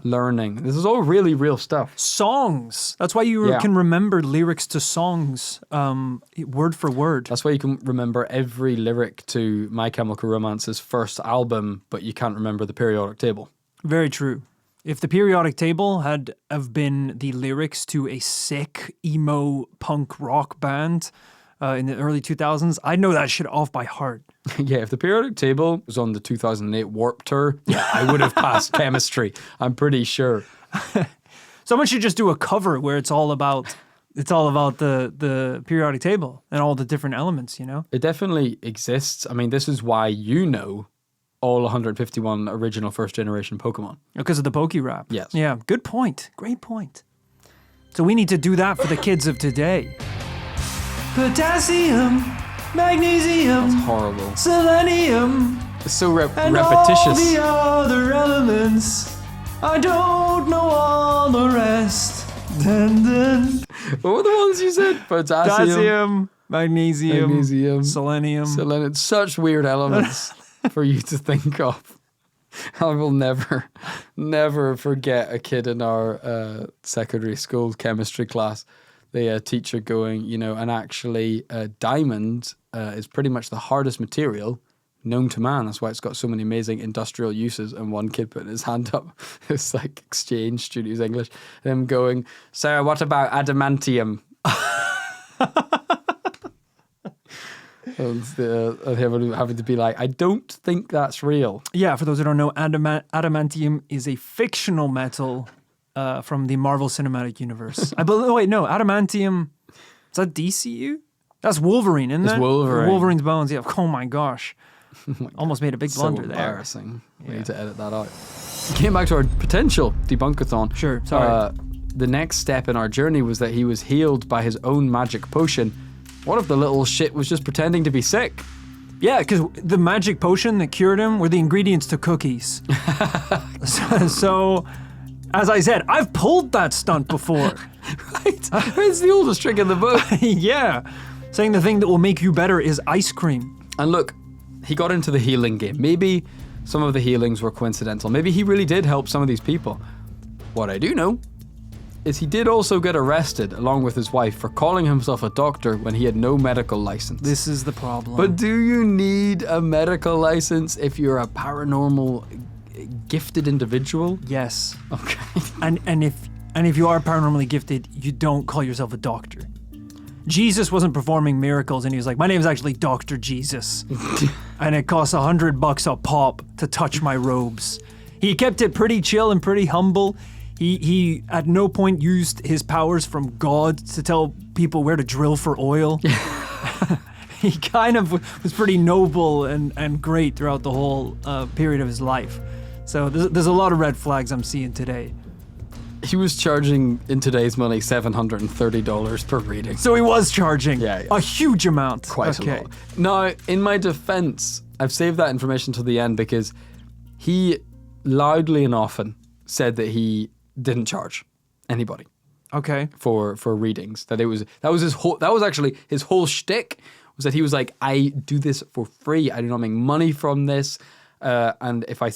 learning. This is all really real stuff. Songs. That's why you can remember lyrics to songs word for word. That's why you can remember every lyric to My Chemical Romance's first album, but you can't remember the periodic table. Very true. If the periodic table had have been the lyrics to a sick emo punk rock band in the early 2000s, I'd know that shit off by heart. Yeah, if the periodic table was on the 2008 Warped Tour, I would have passed chemistry. I'm pretty sure. Someone should just do a cover where it's all about the periodic table and all the different elements, you know? It definitely exists. I mean, this is why you know all 151 original first generation Pokemon. Because of the Poke Rap. Yes. Yeah, good point. Great point. So we need to do that for the kids of today. Potassium, magnesium, That's horrible. selenium, It's so and repetitious. all the other elements. I don't know all the rest. Dun, dun. What were the ones you said? Potassium, magnesium, selenium. Selenium. Such weird elements for you to think of. I will never forget a kid in our secondary school chemistry class. The teacher going, and actually diamond is pretty much the hardest material known to man. That's why it's got so many amazing industrial uses. And one kid putting his hand up, it's like exchange students English, them going, Sarah, what about adamantium? And him having to be like, I don't think that's real. Yeah, for those who don't know, adamantium is a fictional metal from the Marvel Cinematic Universe. Adamantium, is that DCU? That's Wolverine, isn't it? It's Wolverine. Wolverine's bones, yeah. Oh my gosh. Almost made a big blunder there. So embarrassing. We need to edit that out. Came back to our potential debunkathon. Sure, sorry. The next step in our journey was that he was healed by his own magic potion. What if the little shit was just pretending to be sick? Yeah, because the magic potion that cured him were the ingredients to cookies. so, as I said, I've pulled that stunt before. Right? It's the oldest trick in the book. Yeah. Saying the thing that will make you better is ice cream. And look, he got into the healing game. Maybe some of the healings were coincidental. Maybe he really did help some of these people. What I do know is he did also get arrested along with his wife for calling himself a doctor when he had no medical license. This is the problem. But do you need a medical license if you're a paranormal gifted individual? Yes. Okay. And if you are paranormally gifted, you don't call yourself a doctor. Jesus wasn't performing miracles and he was like, my name's actually Dr. Jesus. And it costs $100 a pop to touch my robes. He kept it pretty chill and pretty humble. He at no point used his powers from God to tell people where to drill for oil. He kind of was pretty noble and great throughout the whole period of his life. So there's a lot of red flags I'm seeing today. He was charging, in today's money, $730 per reading. So he was charging Yeah. a huge amount. Quite a lot. Now, in my defense, I've saved that information till the end because he loudly and often said that he didn't charge anybody Okay. for readings. That was actually his whole shtick, was that he was like, I do this for free. I do not make money from this. And if I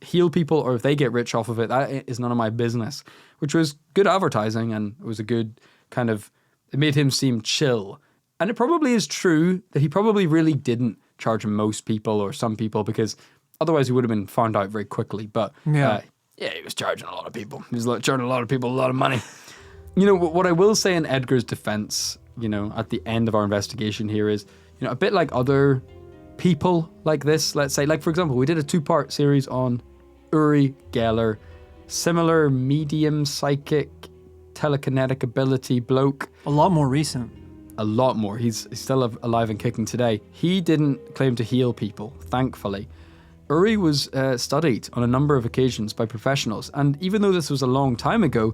heal people or if they get rich off of it, that is none of my business. Which was good advertising, and it was a good kind of, it made him seem chill. And it probably is true that he probably really didn't charge most people or some people, because otherwise he would have been found out very quickly. But Yeah. he was charging a lot of people. He was charging a lot of people a lot of money. You know, what I will say in Edgar's defense, you know, at the end of our investigation here is, you know, a bit like other people like this, let's say, like for example, we did a 2-part series on Uri Geller, similar medium psychic telekinetic ability bloke. A lot more recent. A lot more. He's still alive and kicking today. He didn't claim to heal people, thankfully. Uri was studied on a number of occasions by professionals, and even though this was a long time ago,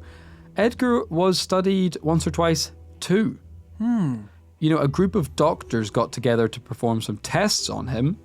Edgar was studied once or twice too. You know, a group of doctors got together to perform some tests on him,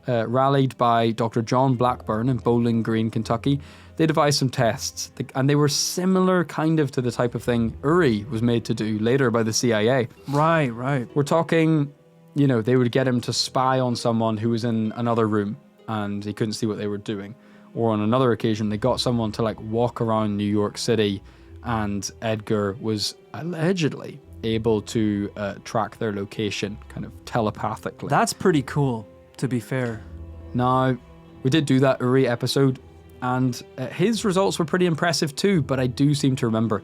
rallied by Dr. John Blackburn in Bowling Green, Kentucky. They devised some tests, and they were similar kind of to the type of thing Uri was made to do later by the CIA. Right. We're talking, you know, they would get him to spy on someone who was in another room and he couldn't see what they were doing. Or on another occasion, they got someone to like walk around New York City, and Edgar was allegedly able to track their location kind of telepathically. That's pretty cool, to be fair. Now, we did do that Uri episode, and his results were pretty impressive too, but I do seem to remember,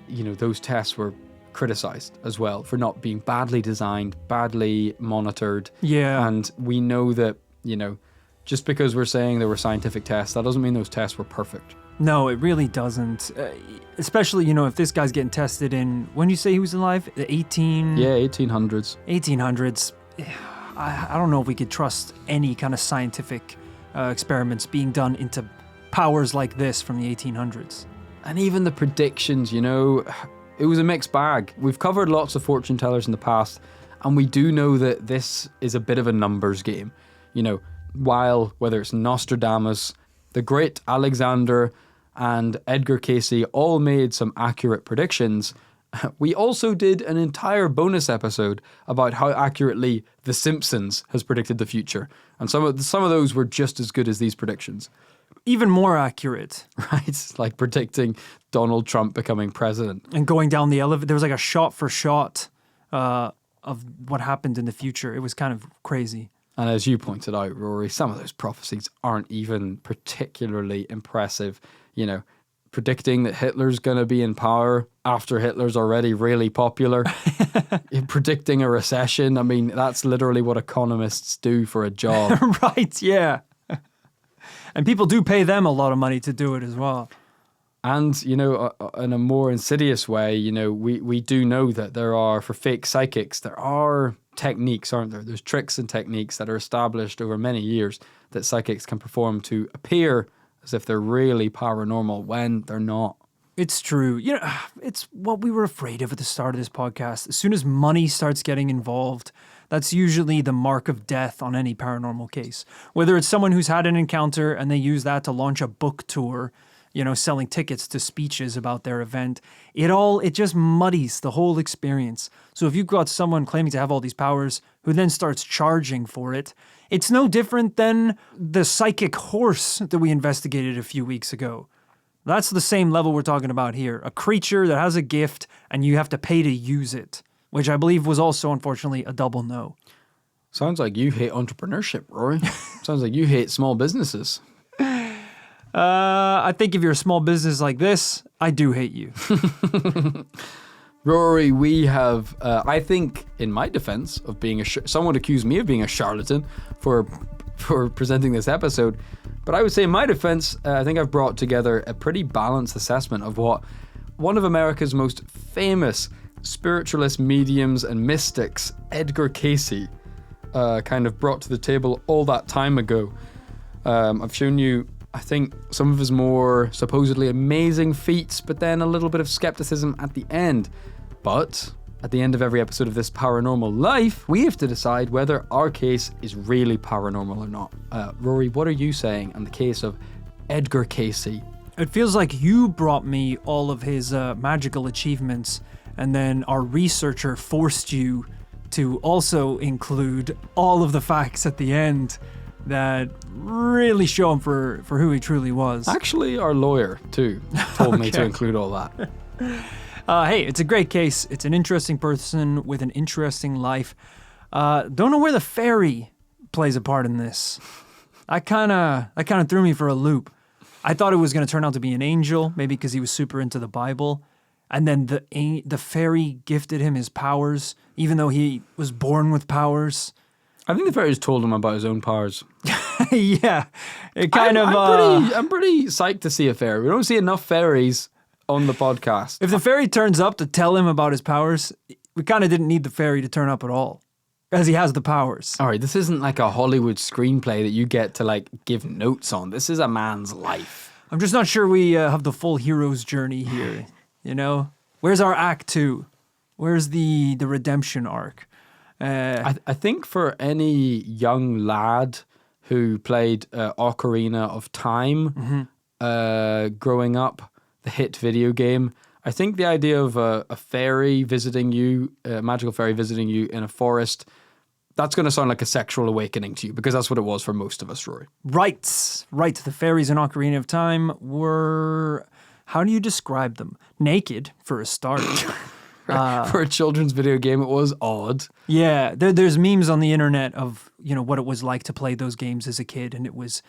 you know, those tests were criticized as well for not being badly designed, badly monitored. Yeah. And we know that, you know, just because we're saying there were scientific tests, that doesn't mean those tests were perfect. No, it really doesn't. Especially, you know, if this guy's getting tested in, when you say he was alive, the 1800s. 1800s. I don't know if we could trust any kind of scientific experiments being done into powers like this from the 1800s. And even the predictions, you know, it was a mixed bag. We've covered lots of fortune tellers in the past, and we do know that this is a bit of a numbers game. You know, while whether it's Nostradamus, the great Alexander, and Edgar Cayce all made some accurate predictions, we also did an entire bonus episode about how accurately The Simpsons has predicted the future. And some of those were just as good as these predictions. Even more accurate. Right? Like predicting Donald Trump becoming president. And going down the elevator, there was like a shot for shot of what happened in the future. It was kind of crazy. And as you pointed out, Rory, some of those prophecies aren't even particularly impressive. You know, predicting that Hitler's going to be in power after Hitler's already really popular. Predicting a recession. I mean, that's literally what economists do for a job. Right, yeah. And people do pay them a lot of money to do it as well. And, you know, in a more insidious way, you know, we do know that there are, for fake psychics, there are techniques, aren't there? There's tricks and techniques that are established over many years that psychics can perform to appear as if they're really paranormal when they're not. It's true. You know, it's what we were afraid of at the start of this podcast. As soon as money starts getting involved, that's usually the mark of death on any paranormal case. Whether it's someone who's had an encounter and they use that to launch a book tour, you know, selling tickets to speeches about their event, it just muddies the whole experience. So if you've got someone claiming to have all these powers who then starts charging for it, it's no different than the psychic horse that we investigated a few weeks ago. That's the same level we're talking about here. A creature that has a gift and you have to pay to use it, which I believe was also, unfortunately, a double no. Sounds like you hate entrepreneurship, Rory. Sounds like you hate small businesses. I think if you're a small business like this, I do hate you. Rory, we have, I think, in my defense of being someone accused me of being a charlatan for presenting this episode, but I would say in my defense, I think I've brought together a pretty balanced assessment of what one of America's most famous spiritualist mediums and mystics, Edgar Cayce, kind of brought to the table all that time ago. I've shown you I think some of his more supposedly amazing feats, but then a little bit of skepticism at the end. But at the end of every episode of this Paranormal Life, we have to decide whether our case is really paranormal or not. Rory, what are you saying on the case of Edgar Cayce? It feels like you brought me all of his magical achievements, and then our researcher forced you to also include all of the facts at the end that really show him for who he truly was. Actually, our lawyer, too, told me to include all that. Hey, it's a great case. It's an interesting person with an interesting life. Don't know where the fairy plays a part in this. That kind of threw me for a loop. I thought it was going to turn out to be an angel, maybe because he was super into the Bible. And then the fairy gifted him his powers, even though he was born with powers. I think the fairies told him about his own powers. Yeah, I'm pretty psyched to see a fairy. We don't see enough fairies on the podcast. If the fairy turns up to tell him about his powers, we kind of didn't need the fairy to turn up at all, as he has the powers. All right, this isn't like a Hollywood screenplay that you get to like give notes on. This is a man's life. I'm just not sure we have the full hero's journey here. You know, where's our act 2? Where's the redemption arc? I think for any young lad who played Ocarina of Time growing up, the hit video game, I think the idea of a fairy visiting you, a magical fairy visiting you in a forest, that's going to sound like a sexual awakening to you, because that's what it was for most of us, Rory. Right. The fairies in Ocarina of Time were, how do you describe them? Naked, for a start. For a children's video game, it was odd. Yeah, there's memes on the internet of, what it was like to play those games as a kid, and it was,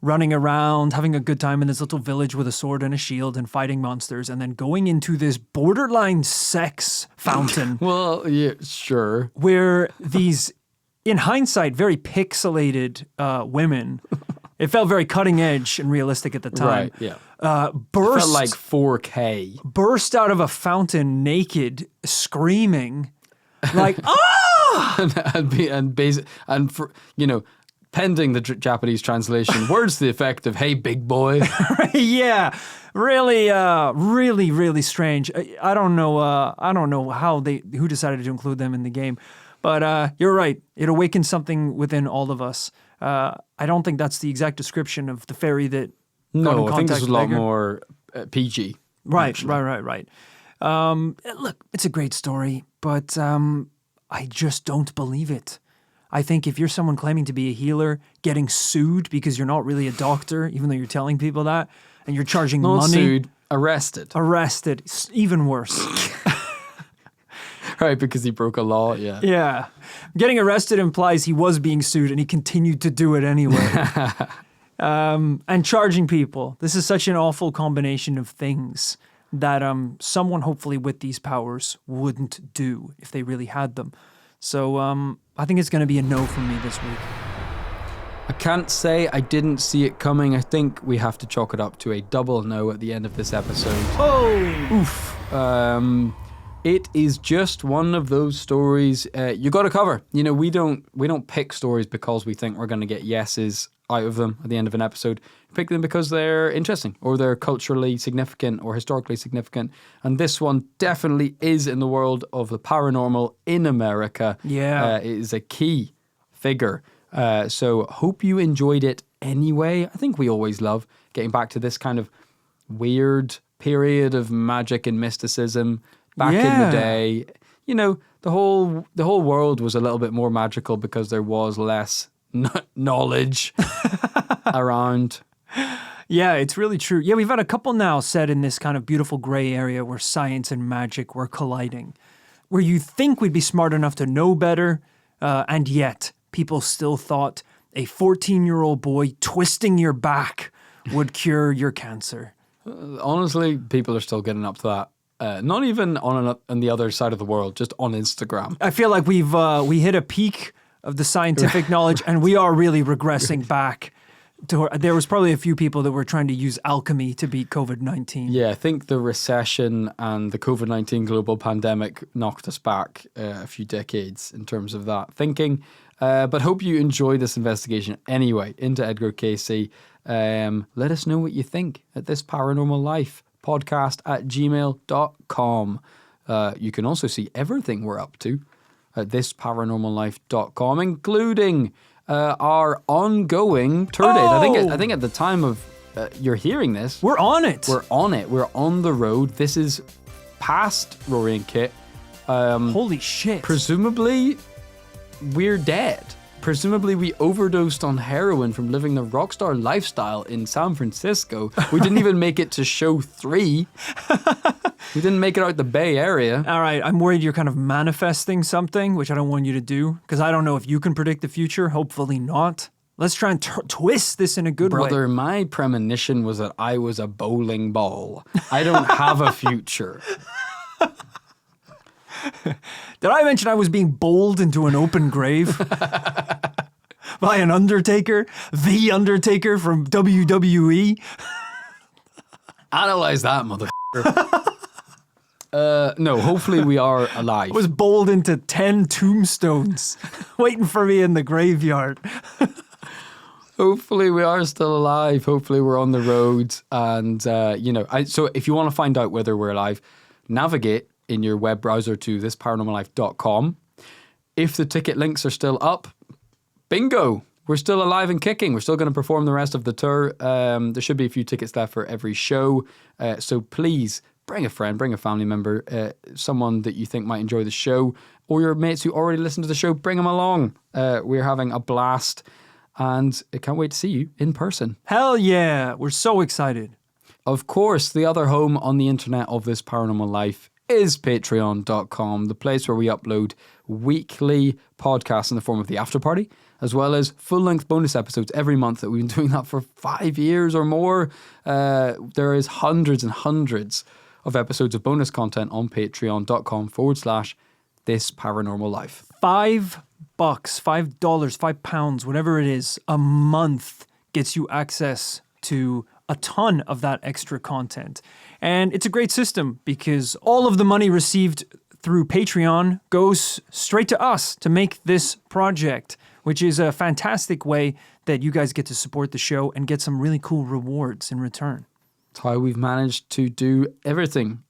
running around, having a good time in this little village with a sword and a shield and fighting monsters, and then going into this borderline sex fountain. Well, yeah, sure. Where these, in hindsight, very pixelated women, it felt very cutting edge and realistic at the time. Right, yeah. It felt like 4K. Burst out of a fountain naked, screaming, like, ah! and for, pending the Japanese translation, words to the effect of, "Hey, big boy." Yeah, really, really strange. I don't know who decided to include them in the game, but you're right. It awakens something within all of us. I don't think that's the exact description of the fairy that. No, I think this was a lot more PG. Right. Look, it's a great story, but I just don't believe it. I think if you're someone claiming to be a healer, getting sued because you're not really a doctor, even though you're telling people that, and you're charging not money. Sued, arrested. Arrested. It's even worse. Right, because he broke a law, yeah. Yeah. Getting arrested implies he was being sued and he continued to do it anyway. And charging people. This is such an awful combination of things that someone hopefully with these powers wouldn't do if they really had them. So I think it's going to be a no from me this week. I can't say I didn't see it coming. I think we have to chalk it up to a double no at the end of this episode. Oh! Oof. It is just one of those stories you got to cover. We don't pick stories because we think we're going to get yeses out of them at the end of an episode. We pick them because they're interesting or they're culturally significant or historically significant. And this one definitely is in the world of the paranormal in America. Yeah. It is a key figure. So hope you enjoyed it anyway. I think we always love getting back to this kind of weird period of magic and mysticism. Back in the day, the whole world was a little bit more magical because there was less knowledge around. Yeah, it's really true. Yeah, we've had a couple now set in this kind of beautiful gray area where science and magic were colliding, where you think we'd be smart enough to know better, and yet people still thought a 14-year-old boy twisting your back would cure your cancer. Honestly, people are still getting up to that. Not even on the other side of the world, just on Instagram. I feel like we hit a peak of the scientific knowledge, and we are really regressing back. There was probably a few people that were trying to use alchemy to beat COVID-19. Yeah, I think the recession and the COVID-19 global pandemic knocked us back a few decades in terms of that thinking. But hope you enjoy this investigation anyway into Edgar Cayce. Let us know what you think at This Paranormal Life podcast@gmail.com. You can also see everything we're up to at thisparanormallife.com, including our ongoing tour days. I think at the time of you're hearing this, We're on it. we're on it. We're on the road. This is past Rory and Kit. Holy shit. Presumably, we're dead. Presumably, we overdosed on heroin from living the rockstar lifestyle in San Francisco. We didn't even make it to show 3. We didn't make it out the Bay Area. All right, I'm worried you're kind of manifesting something, which I don't want you to do, because I don't know if you can predict the future. Hopefully not. Let's try and twist this in a good way. Brother, my premonition was that I was a bowling ball. I don't have a future. Did I mention I was being bowled into an open grave by an Undertaker? The Undertaker from WWE? Analyze that, motherfucker. No, hopefully we are alive. I was bowled into 10 tombstones waiting for me in the graveyard. Hopefully we are still alive. Hopefully we're on the road. And, so if you want to find out whether we're alive, navigate in your web browser to thisparanormallife.com. If the ticket links are still up, bingo, we're still alive and kicking. We're still going to perform the rest of the tour. There should be a few tickets left for every show. So please bring a friend, bring a family member, someone that you think might enjoy the show, or your mates who already listen to the show, bring them along. We're having a blast and I can't wait to see you in person. Hell yeah, we're so excited. Of course, the other home on the internet of This Paranormal Life is patreon.com, the place where we upload weekly podcasts in the form of the After Party, as well as full-length bonus episodes every month. That we've been doing that for 5 years or more. There is hundreds and hundreds of episodes of bonus content on patreon.com/This Paranormal Life. $5, $5, £5, whatever it is, a month gets you access to a ton of that extra content. And it's a great system because all of the money received through Patreon goes straight to us to make this project, which is a fantastic way that you guys get to support the show and get some really cool rewards in return. It's how we've managed to do everything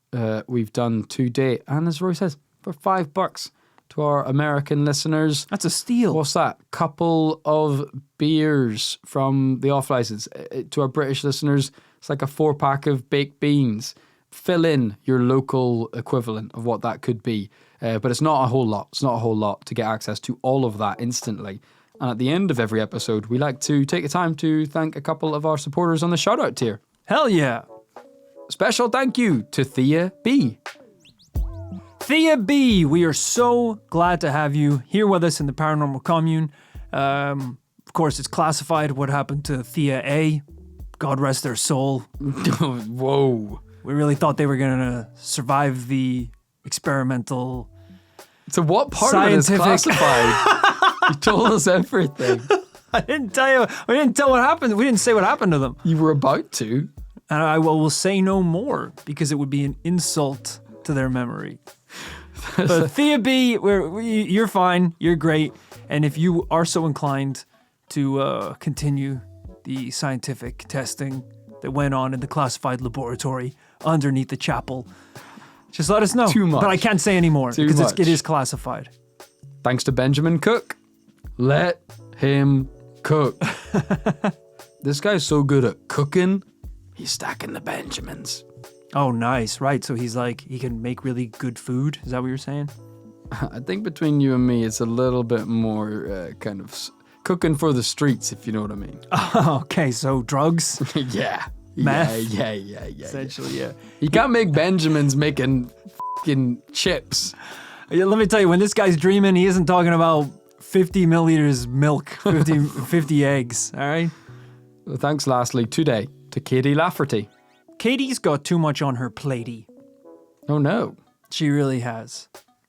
we've done to date. And as Roy says, for $5 to our American listeners. That's a steal. What's that? Couple of beers from the off license. To our British listeners, it's like a 4-pack of baked beans. Fill in your local equivalent of what that could be. But it's not a whole lot. It's not a whole lot to get access to all of that instantly. And at the end of every episode, we like to take the time to thank a couple of our supporters on the shout-out tier. Hell yeah. Special thank you to Thea B. Thea B, we are so glad to have you here with us in the Paranormal Commune. Of course, it's classified what happened to Thea A. God rest their soul. Whoa. We really thought they were going to survive the experimental. So what part of it is classified? You told us everything. I didn't tell you. We didn't tell what happened. We didn't say what happened to them. You were about to. And I will say no more because it would be an insult to their memory. But Thea B, you're fine. You're great. And if you are so inclined to continue the scientific testing that went on in the classified laboratory underneath the chapel, just let us know. Too much. But I can't say anymore because much. it is classified. Thanks to Benjamin Cook. Let him cook. This guy's so good at cooking, he's stacking the Benjamins. Oh, nice. Right. So he's like, he can make really good food. Is that what you're saying? I think between you and me, it's a little bit more kind of cooking for the streets, if you know what I mean. Oh, okay. So drugs? Yeah. Meth? Yeah. Essentially, yeah. You can't make Benjamins making fucking chips. Yeah, let me tell you, when this guy's dreaming, he isn't talking about 50 milliliters milk, 50 eggs, all right? Well, thanks lastly today to Katie Lafferty. Katie's got too much on her platey. Oh no. She really has.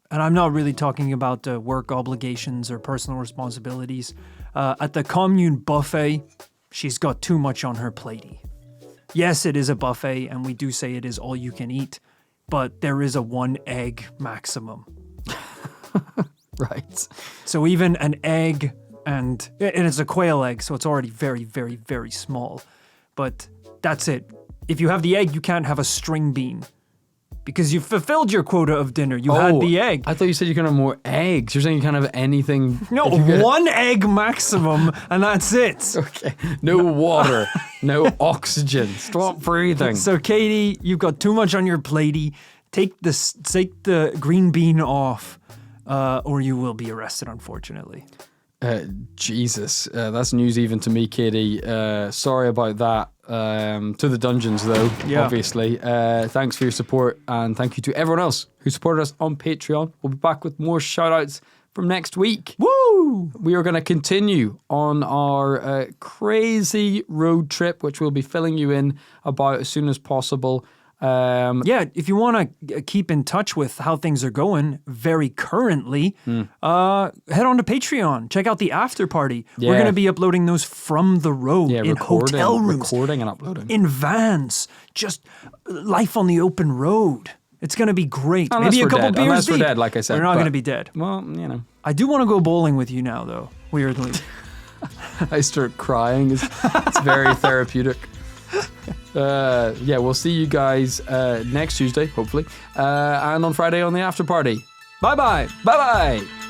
And I'm not really talking about work obligations or personal responsibilities. At the commune buffet, she's got too much on her platey. Yes, it is a buffet, and we do say it is all you can eat, but there is a 1 egg maximum. Right. So even an egg and it's a quail egg, so it's already very, very, very small. But that's it. If you have the egg, you can't have a string bean. Because you've fulfilled your quota of dinner. You had the egg. I thought you said you can have more eggs. You're saying you can't have anything. No, one egg maximum, and that's it. Okay. No water. No oxygen. Stop breathing. So, Katie, you've got too much on your platey. Take the green bean off, or you will be arrested, unfortunately. Jesus, that's news even to me, Katie. Sorry about that. To the dungeons, though, obviously. Thanks for your support, and thank you to everyone else who supported us on Patreon. We'll be back with more shout-outs from next week. Woo! We are going to continue on our crazy road trip, which we'll be filling you in about as soon as possible. If you want to keep in touch with how things are going very currently, head on to Patreon. Check out the after party. Yeah. We're going to be uploading those from the road in hotel rooms. Recording and uploading. In vans. Just life on the open road. It's going to be great. Unless Maybe a couple dead. beers Unless deep. we're dead, like I said. We're not going to be dead. Well, you know. I do want to go bowling with you now, though, weirdly. I start crying. It's very therapeutic. We'll see you guys next Tuesday, hopefully, and on Friday on the after party. Bye-bye. Bye-bye.